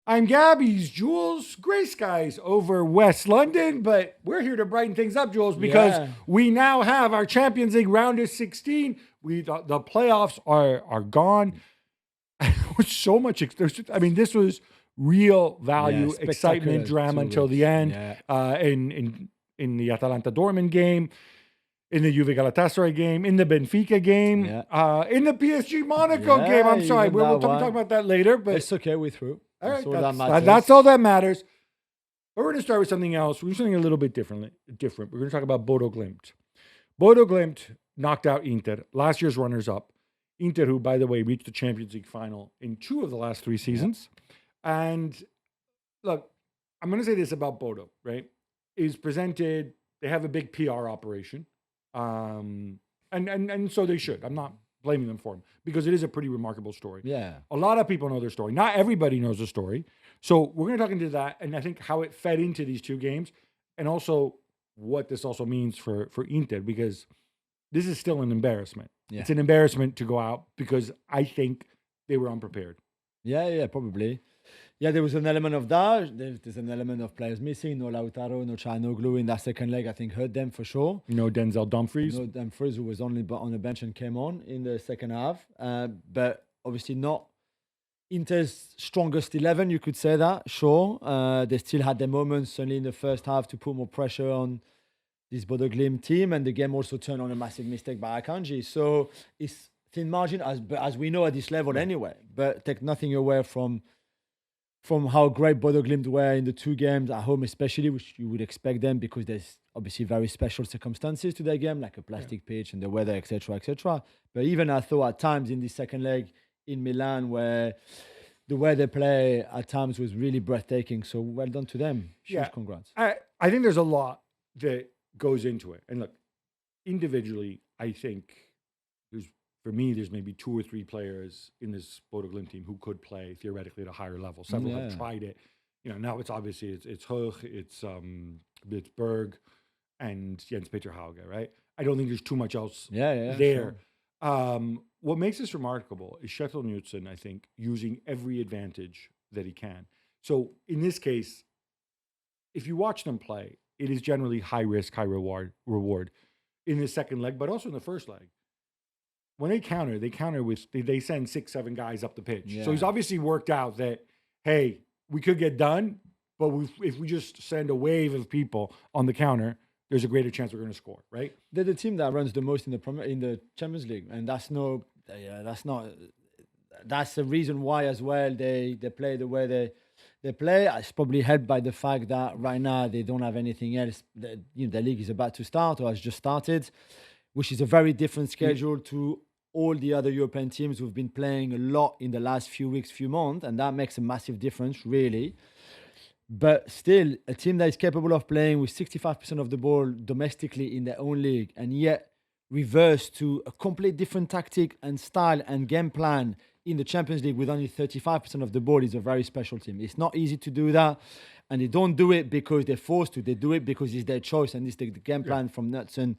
I'm Gabby's Jules, gray skies over West London, but we're here to brighten things up, Jules, because Yeah. we now have our Champions League round of 16. The playoffs are gone. With so much, this was real Yeah, value, excitement, spectacular drama 2 until the weeks. end. Yeah. In the Atalanta Dortmund game, in the Juve Galatasaray game, in the Benfica game, Yeah. in the PSG Monaco game. Yeah, I'm sorry, even we'll that talk one. about that later, but It's okay, we're through. all That's right, all that that's matters. all that matters. But we're going to start with something else. We're doing something a little bit different. We're going to talk about Bodo Glimt. Bodo Glimt knocked out Inter, last year's runners-up. Inter, who, by the way, reached the Champions League final in 2 of the last 3 seasons. And look, I'm going to say this about Bodo, right? Is presented, they have a big PR operation. And so they should. I'm not blaming them for them because it is a pretty remarkable story. Yeah. A lot of people know their story. Not everybody knows the story. So we're going to talk into that, and I think how it fed into these 2 games, and also what this also means for Inter, because this is still an embarrassment. Yeah. It's an embarrassment to go out because I think they were unprepared. Yeah, probably. Yeah, there was an element of that. There's an element of players missing. No Lautaro, no Çalhanoğlu in that second leg, I think hurt them for sure. Denzel Dumfries. No Dumfries, who was only on the bench and came on in the second half. But obviously not Inter's strongest 11, you could say that, sure. They still had their moments, certainly in the first half, to put more pressure on this Bodo Glimt team, and the game also turned on a massive mistake by Akanji. So it's thin margin, as we know at this level anyway. But take nothing away from how great Bodo Glimt were in the 2 games at home, especially, which you would expect them because there's obviously very special circumstances to their game, like a plastic pitch and the weather, etc., etc. But even I thought at times in the second leg in Milan, where the way they play at times was really breathtaking. So well done to them. Huge congrats. I think there's a lot that goes into it. And look, individually, I think there's maybe 2 or 3 players in this Bodo Glimt team who could play theoretically at a higher level. Several have tried it. Now it's obviously it's Hoch, it's Berg, and Jens Peter Hauge, right? I don't think there's too much else there. Sure. What makes this remarkable is Kjetil Knutsen, I think, using every advantage that he can. So in this case, if you watch them play, it is generally high risk, high reward in the second leg, but also in the first leg. When they counter with they send 6, 7 guys up the pitch. Yeah. So he's obviously worked out that, hey, we could get done, but if we just send a wave of people on the counter, there's a greater chance we're going to score, right? They're the team that runs the most in the Champions League, and that's the reason why as well they play the way they play. It's probably helped by the fact that right now they don't have anything else. The league is about to start or has just started, which is a very different schedule to all the other European teams who've been playing a lot in the last few weeks, few months, and that makes a massive difference, really. But still, a team that is capable of playing with 65% of the ball domestically in their own league, and yet reverse to a complete different tactic and style and game plan in the Champions League with only 35% of the ball is a very special team. It's not easy to do that, and they don't do it because they're forced to. They do it because it's their choice, and it's the game plan from Knutsen,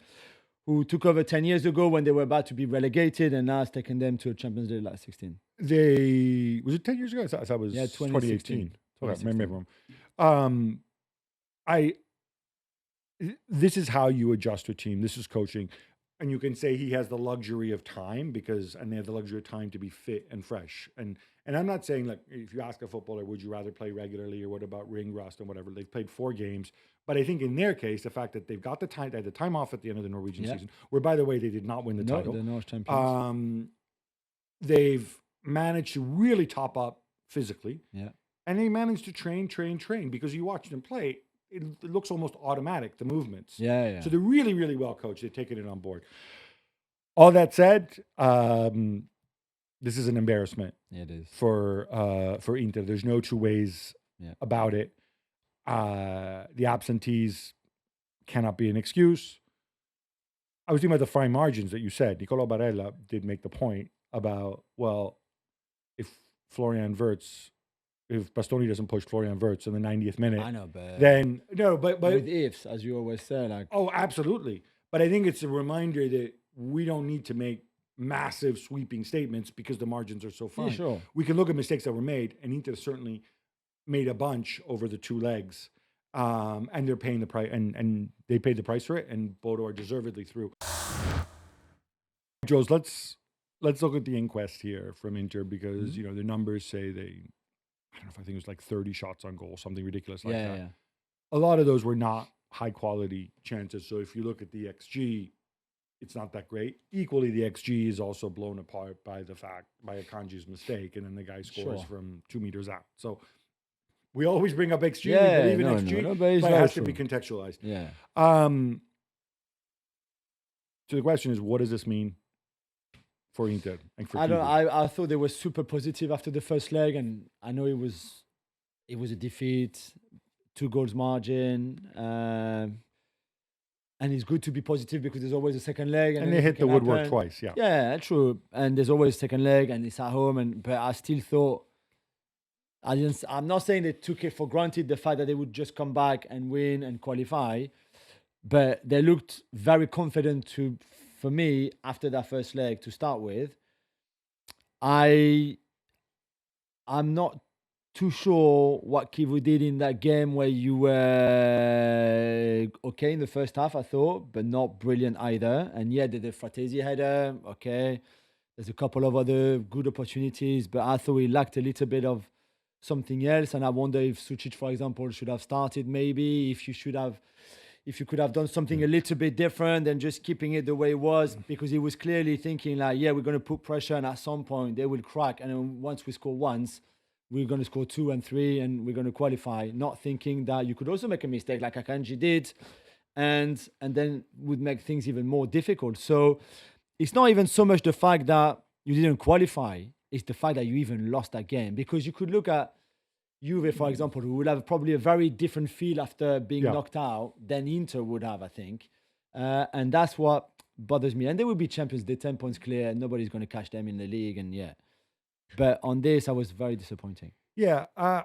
who took over 10 years ago when they were about to be relegated, and now has taken them to a Champions League last 16. Was it 10 years ago? I thought it was 2018. Okay, maybe wrong. This is how you adjust a team. This is coaching. And you can say he has the luxury of time and they have the luxury of time to be fit and fresh. And I'm not saying, like, if you ask a footballer, would you rather play regularly or what about ring rust and whatever? They've played 4 games. But I think in their case, the fact that they've got they had the time off at the end of the Norwegian season, where, by the way, they did not win the title. They're Norwich champions. They've managed to really top up physically. Yeah. And they managed to train, because you watch them play, it looks almost automatic, the movements. Yeah. So they're really, really well coached. They've taken it on board. All that said, this is an embarrassment. It is. For Inter. There's no 2 ways about it. The absentees cannot be an excuse. I was thinking about the fine margins that you said. Nicolò Barella did make the point about, well, if Bastoni doesn't push Florian Wirtz in the 90th minute, I know, but then no, but with ifs, as you always say, like, oh, absolutely. But I think it's a reminder that we don't need to make massive sweeping statements because the margins are so fine. Yeah, sure. We can look at mistakes that were made, and Inter certainly made a bunch over the 2 legs, and they're paying the price, and they paid the price for it, and Bodo are deservedly through. Jules, let's look at the inquest here from Inter because you know the numbers say I don't know if I think it was like 30 shots on goal, something ridiculous like that. Yeah. A lot of those were not high quality chances. So if you look at the XG, it's not that great. Equally, the XG is also blown apart by Akanji's mistake, and then the guy scores from 2 meters out. So we always bring up XG, we believe in XG, but it has to be contextualized. Yeah. So the question is, what does this mean for Inter and for I thought they were super positive after the first leg, and I know it was a defeat, 2 goals margin, and it's good to be positive because there's always a second leg, and they hit the woodwork twice. Yeah, true. And there's always a second leg, and it's at home, but I still thought I'm not saying they took it for granted, the fact that they would just come back and win and qualify, but they looked very confident for me, after that first leg to start with. I'm not too sure what Kivu did in that game where you were okay in the first half, I thought, but not brilliant either. And yeah, the Fratesi header, okay. There's a couple of other good opportunities, but I thought he lacked a little bit of something else. And I wonder if Sucic, for example, should have started maybe, if you could have done something a little bit different than just keeping it the way it was, because he was clearly thinking like, yeah, we're going to put pressure, and at some point they will crack. And then once we score once, we're going to score 2 and 3 and we're going to qualify, not thinking that you could also make a mistake like Akanji did and then would make things even more difficult. So it's not even so much the fact that you didn't qualify, it's the fact that you even lost that game. Because you could look at Juve, for example, who will have probably a very different feel after being knocked out than Inter would have, I think. And that's what bothers me. And they will be champions. They're 10 points clear. Nobody's going to catch them in the league. And yeah. But on this, I was very disappointing. Yeah, I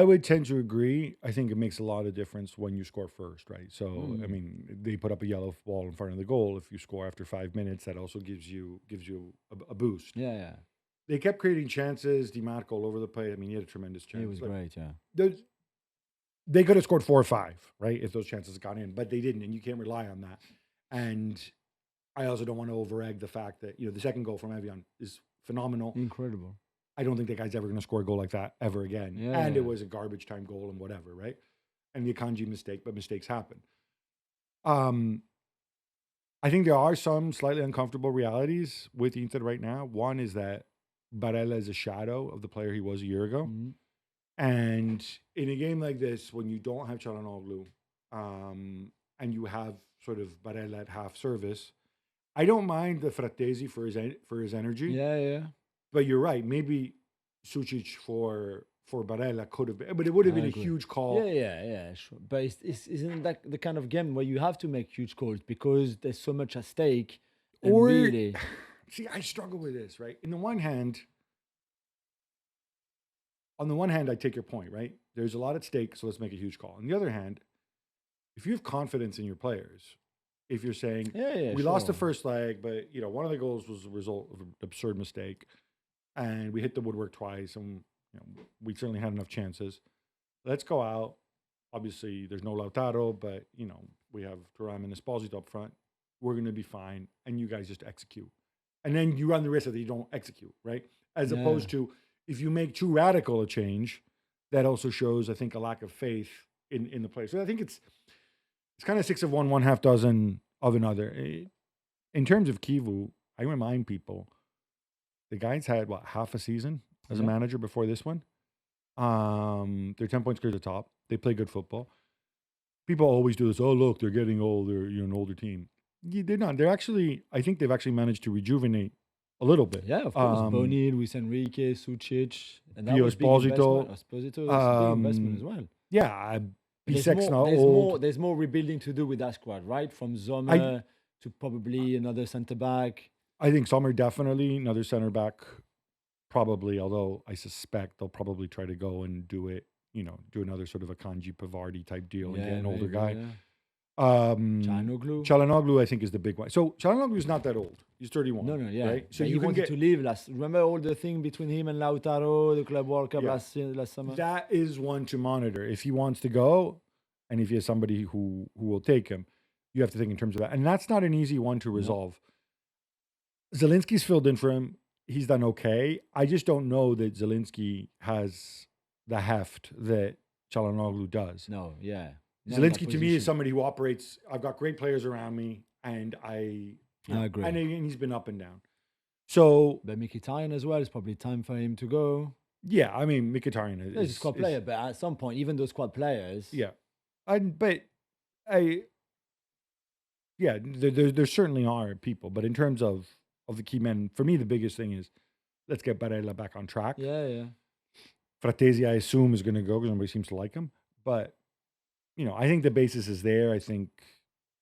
would tend to agree. I think it makes a lot of difference when you score first, right? So, I mean, they put up a yellow ball in front of the goal. If you score after 5 minutes, that also gives you a boost. Yeah. They kept creating chances. DiMarco all over the place. I mean, he had a tremendous chance. It was great, yeah. They could have scored 4 or 5, right, if those chances got in, but they didn't, and you can't rely on that. And I also don't want to over-egg the fact that, the second goal from Evian is phenomenal. Incredible. I don't think that guy's ever going to score a goal like that ever again. Yeah. And it was a garbage time goal and whatever, right? And the Akanji mistake, but mistakes happen. I think there are some slightly uncomfortable realities with Inter right now. One is that Barella is a shadow of the player he was a year ago. Mm-hmm. And in a game like this, when you don't have Çalhanoğlu, and you have sort of Barella at half service, I don't mind the Fratesi for his energy. Yeah. But you're right. Maybe Sucic for Barella could have been, but it would have been a huge call. Yeah, sure. But isn't that the kind of game where you have to make huge calls because there's so much at stake? Or really, see, I struggle with this, right? On the one hand, I take your point, right? There's a lot at stake, so let's make a huge call. On the other hand, if you have confidence in your players, if you're saying, we lost the first leg, but one of the goals was a result of an absurd mistake, and we hit the woodwork twice, and we certainly had enough chances. Let's go out. Obviously, there's no Lautaro, but we have Thuram and Esposito up front. We're going to be fine, and you guys just execute. And then you run the risk that you don't execute, right? As opposed to if you make too radical a change, that also shows, I think, a lack of faith in the players. So I think it's kind of 6 of one, 1/2 dozen of another. In terms of Kivu, I remind people, the guys had, half a season as a manager before this one? They're 10 points clear to the top. They play good football. People always do this, look, they're getting older, you're an older team. They're not. I think they've actually managed to rejuvenate a little bit. Yeah, of course. Boni, Luis Enrique, Sucic. And that was Esposito. Esposito is a big investment as well. Yeah, Bisek's not old. There's more rebuilding to do with that squad, right? From Sommer to probably another centre-back. I think Sommer definitely, another centre-back probably, although I suspect they'll probably try to go and do it, do another sort of a Akanji Pavardi type deal and get an older guy. Çalhanoğlu. Çalhanoğlu, I think, is the big one. So Çalhanoğlu is not that old. He's 31. No, yeah. Right? So But you he can wanted get to leave last. Remember all the thing between him and Lautaro, the Club World Cup Yeah. last summer. that is one to monitor. If he wants to go, and if he has somebody who will take him, you have to think in terms of that. And that's not an easy one to resolve. Zielinski's filled in for him. He's done okay. I just don't know that Zielinski has the heft that Çalhanoğlu does. No, yeah. Zielinski to me is somebody who operates. I've got great players around me, and I agree. And he's been up and down. So, but Mkhitaryan as well. It's probably time for him to go. Yeah, I mean Mkhitaryan He's a squad player, but at some point, even those squad players. Yeah, there certainly are people, but in terms of the key men, for me, the biggest thing is let's get Barella back on track. Yeah. Fratesi, I assume, is going to go because nobody seems to like him. But, I think the basis is there. I think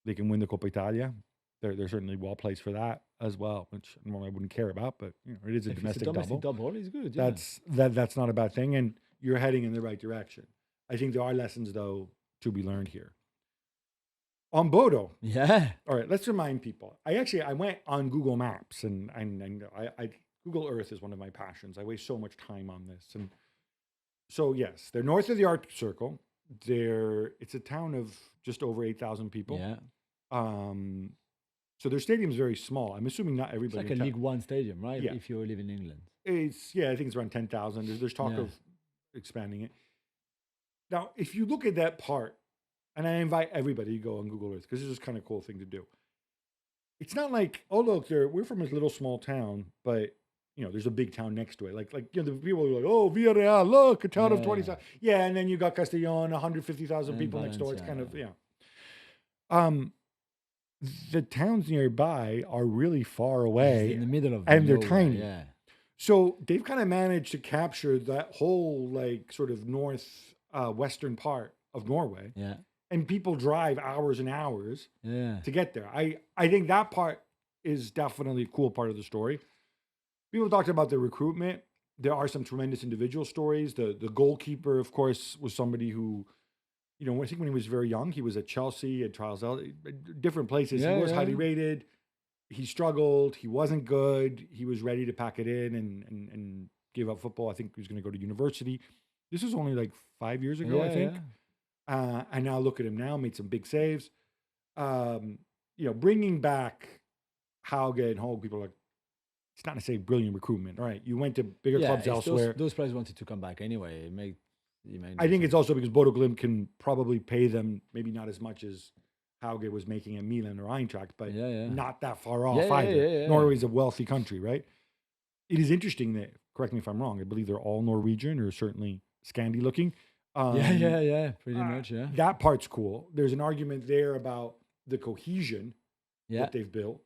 they can win the Coppa Italia. They're certainly well placed for that as well, which normally I wouldn't care about, but it is a domestic double. Is good. Yeah. That's not a bad thing, and you're heading in the right direction. I think there are lessons though to be learned here. On Bodo, yeah. All right, let's remind people. I went on Google Maps, and I Google Earth is one of my passions. I waste so much time on this, and so yes, they're north of the Arctic Circle. It's a town of just over 8,000 people. Yeah. So their stadium is very small. I'm assuming not everybody. It's like a League One stadium, right? Yeah. If you live in England. I think it's around 10,000. There's talk of expanding it. Now, if you look at that part, and I invite everybody to go on Google Earth because this is kind of a cool thing to do. It's not like, oh look, we're from a little small town, but there's a big town next to it. Like the people are like, oh, Villarreal, look, a town of 20,000. Yeah, and then you got Castellón, 150,000 people next door. It's kind of the towns nearby are really far away, in the middle of and they're nowhere, tiny. Yeah. So they've kind of managed to capture that whole sort of western part of Norway. Yeah. And people drive hours and hours to get there. I think that part is definitely a cool part of the story. People talked about the recruitment. There are some tremendous individual stories. The goalkeeper, of course, was somebody who, I think when he was very young, he was at Chelsea, at trials, different places. He was highly rated. He struggled. He wasn't good. He was ready to pack it in and give up football. I think he was going to go to university. This was only like 5 years ago, I think. And now look at him now, made some big saves. Bringing back Hauge and Hogue, people are like, it's not necessarily brilliant recruitment. All right, you went to bigger clubs elsewhere. Those players wanted to come back anyway. I think it's also because Bodo Glimt can probably pay them maybe not as much as Hauge was making at Milan or Eintracht, but not that far off either. Norway's a wealthy country, right? It is interesting that, correct me if I'm wrong, I believe they're all Norwegian or certainly Scandi looking. Pretty much, yeah. That part's cool. There's an argument there about the cohesion that they've built.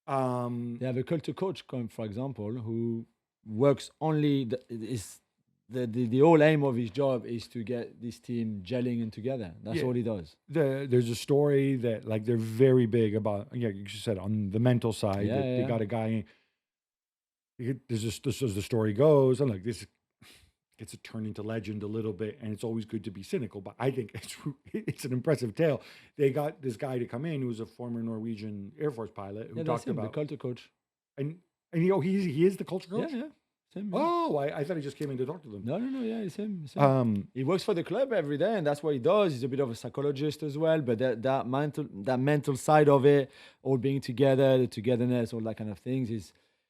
They have a culture coach, for example, who works only. The whole aim of his job is to get this team gelling and together. That's all he does. There's a story that they're very big about. Yeah, you said on the mental side. They got a guy. This as the story goes, and this gets to turn into legend a little bit, and it's always good to be cynical, but I think it's an impressive tale. They got this guy to come in who was a former Norwegian Air Force pilot who talked about the culture coach, and he is the culture coach. Yeah. Him, Oh, I thought he just came in to talk to them. No, yeah, it's him. He works for the club every day, and that's what he does. He's a bit of a psychologist as well, but that mental side of it, all being together, the togetherness, all that kind of things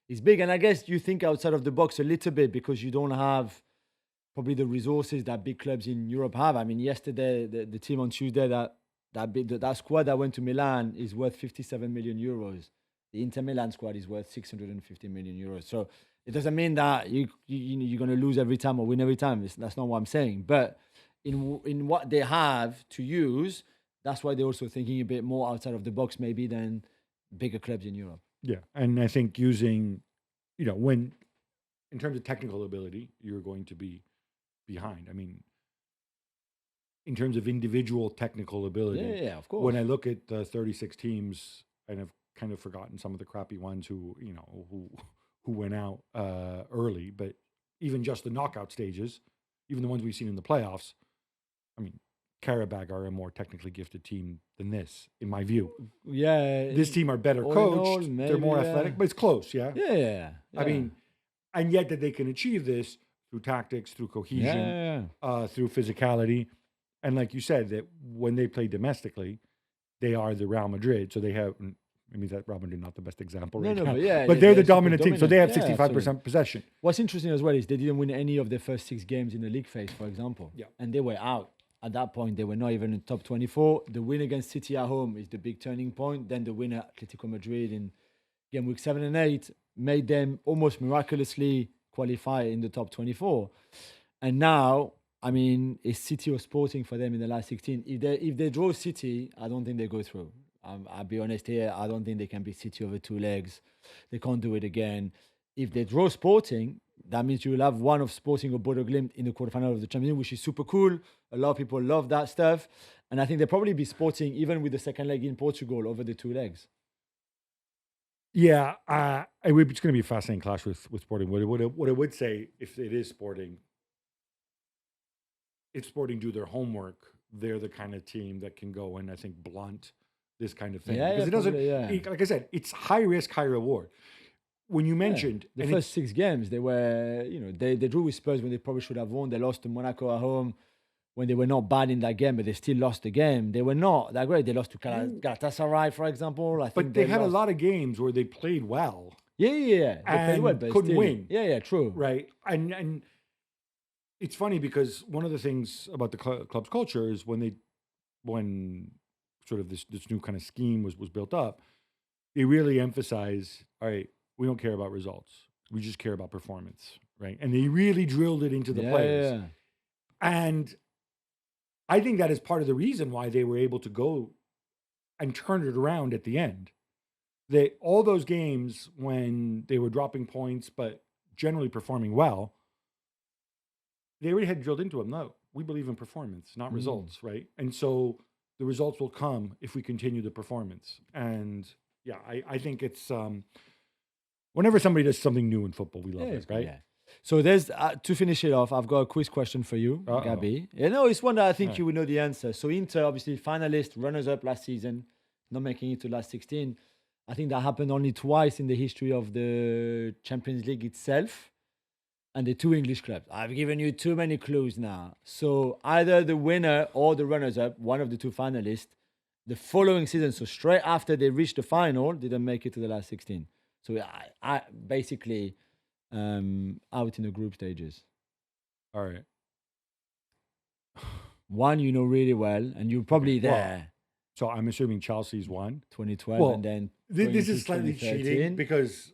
is big. And I guess you think outside of the box a little bit because you don't have probably the resources that big clubs in Europe have. I mean, yesterday, the team on Tuesday, that squad that went to Milan is worth 57 million euros. The Inter Milan squad is worth 650 million euros. So it doesn't mean that you're going to lose every time or win every time. That's not what I'm saying. But in what they have to use, that's why they're also thinking a bit more outside of the box maybe than bigger clubs in Europe. Yeah, and I think using, when in terms of technical ability, you're going to be behind. I mean, in terms of individual technical ability, yeah, of course. When I look at the 36 teams, and I've kind of forgotten some of the crappy ones who went out early, but even just the knockout stages, even the ones we've seen in the playoffs, I mean, Karabakh are a more technically gifted team than this, in my view. Yeah. This team are better all in coached. all, They're maybe, more yeah. athletic, but it's close, yeah? Yeah. I mean, and yet that they can achieve this through tactics, through cohesion, through physicality. And like you said, that when they play domestically, they are the Real Madrid. So they have, I mean, that Real Madrid not the best example right now. But they're the dominant team. So they have 65% possession. What's interesting as well is they didn't win any of their first 6 games in the league phase, for example. Yeah. And they were out. At that point, they were not even in top 24. The win against City at home is the big turning point. Then the win at Atletico Madrid in game week 7 and 8 made them almost miraculously qualify in the top 24. And now, I mean, it's City or Sporting for them in the last 16. If they draw City, I don't think they go through. I'll be honest here. I don't think they can beat City over 2 legs. They can't do it again. If they draw Sporting, that means you will have one of Sporting or Bodo Glimt in the quarterfinal of the Champions League, which is super cool. A lot of people love that stuff. And I think they'll probably be Sporting, even with the second leg in Portugal, over the 2 legs. Yeah, it's going to be a fascinating clash with Sporting. What I would say, if it is Sporting, if Sporting do their homework, they're the kind of team that can go and, I think, blunt this kind of thing. Because it doesn't, like I said, it's high risk, high reward. When you mentioned the first 6 games, they were, they drew with Spurs when they probably should have won. They lost to Monaco at home when they were not bad in that game, but they still lost the game. They were not that great. They lost to Galatasaray, for example. But they had a lot of games where they played well. Yeah. They played well, but couldn't still win. Yeah, true. Right. And it's funny because one of the things about the club's culture is when sort of this new kind of scheme was built up, they really emphasize, all right, we don't care about results. We just care about performance, right? And they really drilled it into the players. Yeah. And I think that is part of the reason why they were able to go and turn it around at the end. All those games when they were dropping points, but generally performing well, they already had drilled into them. No, we believe in performance, not results, right? And so the results will come if we continue the performance. And yeah, I think it's whenever somebody does something new in football, we love it, right? Yeah. So there's to finish it off, I've got a quiz question for you, Gabby. It's one that I think you will know the answer. So Inter, obviously finalist, runners-up last season, not making it to last 16. I think that happened only twice in the history of the Champions League itself. And the 2 English clubs. I've given you too many clues now. So either the winner or the runners-up, one of the 2 finalists, the following season, so straight after they reached the final, didn't make it to the last 16. So I basically out in the group stages. All right. One you know really well, and you're probably there. Well, so I'm assuming Chelsea's won. 2012, and then this is slightly cheating because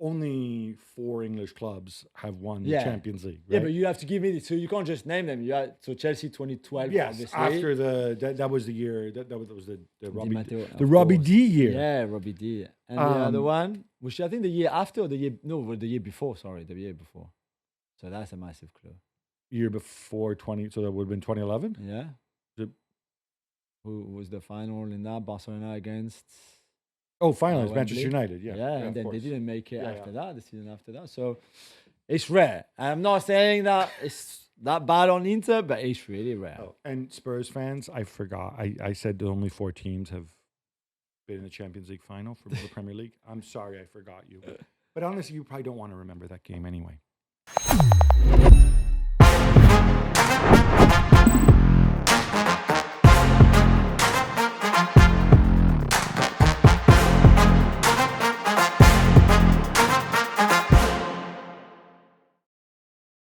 only 4 English clubs have won the Champions League. Right? Yeah, but you have to give me so you can't just name them. So Chelsea 2012. Yes, obviously. after that was the year that was the Di Robbie D year. Yeah, Robbie D. And the other one, which I think the year after or the year before. Sorry, the year before. So that's a massive clue. Year before 20, so that would have been 2011. Yeah. Who was the final in that? Barcelona against. Oh, finally, it's Manchester United. Yeah, and then they didn't make it after that, the season after that. So it's rare. I'm not saying that it's that bad on Inter, but it's really rare. Oh, and Spurs fans, I forgot. I said only 4 teams have been in the Champions League final for the Premier League. I'm sorry, I forgot you. But honestly, you probably don't want to remember that game anyway.